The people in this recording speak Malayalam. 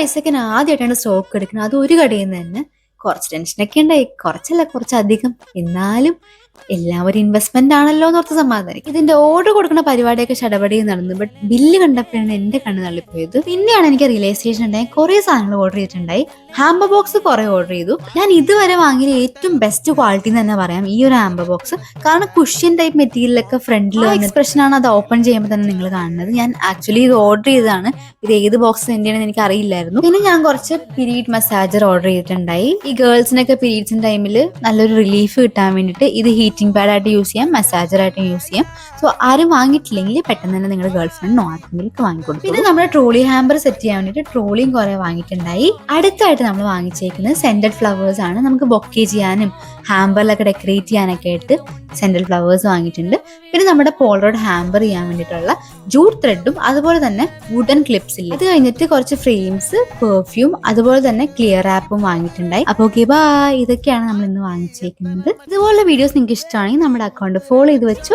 പൈസക്ക് ആദ്യമായിട്ടാണ് സ്റ്റോക്ക് എടുക്കുന്നത്, അത് ഒരു കടയിൽ നിന്ന് തന്നെ. കുറച്ച് ടെൻഷനൊക്കെ ഉണ്ടായി, കുറച്ചല്ല കുറച്ചധികം. എന്നാലും എല്ലാം ഒരു ഇൻവെസ്റ്റ്മെന്റ് ആണല്ലോ എന്നോർത്ത് സമാധാനം. ഇതിന്റെ ഓർഡർ കൊടുക്കുന്ന പരിപാടിയൊക്കെ ചടപടി നടന്നു. ബട്ട് ബില്ല് കണ്ടപ്പോഴാണ് എന്റെ കണ്ണ് തള്ളിപ്പോയത്. പിന്നെയാണ് എനിക്ക് റിയലൈസേഷൻ ഉണ്ടായി. കുറെ സാധനങ്ങൾ ഓർഡർ ചെയ്തിട്ടുണ്ടായി. ഹാമ്പർ ബോക്സ് കുറെ ഓർഡർ ചെയ്തു. ഞാൻ ഇതുവരെ വാങ്ങിയ ഏറ്റവും ബെസ്റ്റ് ക്വാളിറ്റി എന്ന് തന്നെ പറയാം ഈ ഒരു ഹാമ്പർ ബോക്സ്. കാരണം കുഷ്യൻ ടൈപ്പ് മെറ്റീരിയലൊക്കെ ഫ്രണ്ടിൽ എക്സ്പ്രഷൻ ആണ് അത് ഓപ്പൺ ചെയ്യുമ്പോൾ തന്നെ നിങ്ങൾ കാണുന്നത്. ഞാൻ ആക്ച്വലി ഇത് ഓർഡർ ചെയ്തതാണ്. ഇത് ഏത് ബോക്സ് എന്റെയാണെന്ന് എനിക്ക് അറിയില്ലായിരുന്നു. പിന്നെ ഞാൻ കുറച്ച് പീരീഡ് മസാജർ ഓർഡർ ചെയ്തിട്ടുണ്ടായി. ഈ ഗേൾസിനൊക്കെ പീരീഡ്സിന്റെ ടൈമിൽ നല്ലൊരു റിലീഫ് കിട്ടാൻ വേണ്ടിയിട്ട് ഇത് ഹീറ്റിംഗ് പാഡ് ആയിട്ട് യൂസ് ചെയ്യാം, മസാജർ ആയിട്ട് യൂസ് ചെയ്യാം. സോ ആരും വാങ്ങിയിട്ടില്ലെങ്കിൽ പെട്ടെന്ന് തന്നെ നിങ്ങളുടെ ഗേൾ ഫ്രണ്ടിനോ ആർക്കെങ്കിലും വാങ്ങിക്കൊടുക്കും. പിന്നെ നമ്മുടെ ട്രോളി ഹാമ്പർ സെറ്റ് ചെയ്യാൻ വേണ്ടിയിട്ട് ട്രോളിയും കുറെ വാങ്ങിയിട്ടുണ്ടായി. അടുത്തായിട്ട് നമ്മൾ വാങ്ങിച്ചേക്കുന്നത് സെന്റഡ് ഫ്ലവേഴ്സ് ആണ്. നമുക്ക് ബൊക്കെ ചെയ്യാനും ഹാമ്പറിലൊക്കെ ഡെക്കറേറ്റ് ചെയ്യാനൊക്കെ ആയിട്ട് സെന്റഡ് ഫ്ലവേഴ്സ് വാങ്ങിയിട്ടുണ്ട്. പിന്നെ നമ്മുടെ പോളറോഡ് ഹാമ്പർ ചെയ്യാൻ വേണ്ടിയിട്ടുള്ള ജൂട്ട് ത്രെഡും അതുപോലെ തന്നെ വുഡൻ ക്ലിപ്സ് ഇല്ല. അത് കഴിഞ്ഞിട്ട് കുറച്ച് ഫ്രെയിംസ്, പെർഫ്യൂം, അതുപോലെ തന്നെ ക്ലിയർ ആപ്പും വാങ്ങിയിട്ടുണ്ടായി. അപ്പോൾ ഓക്കെ ബൈ. ഇതൊക്കെയാണ് നമ്മൾ ഇന്ന് വാങ്ങിച്ചേക്കുന്നത്. ഇതുപോലുള്ള വീഡിയോസ് നിങ്ങൾക്ക് ഇഷ്ടമാണെങ്കിൽ നമ്മുടെ അക്കൗണ്ട് ഫോളോ ചെയ്ത് വെച്ചു.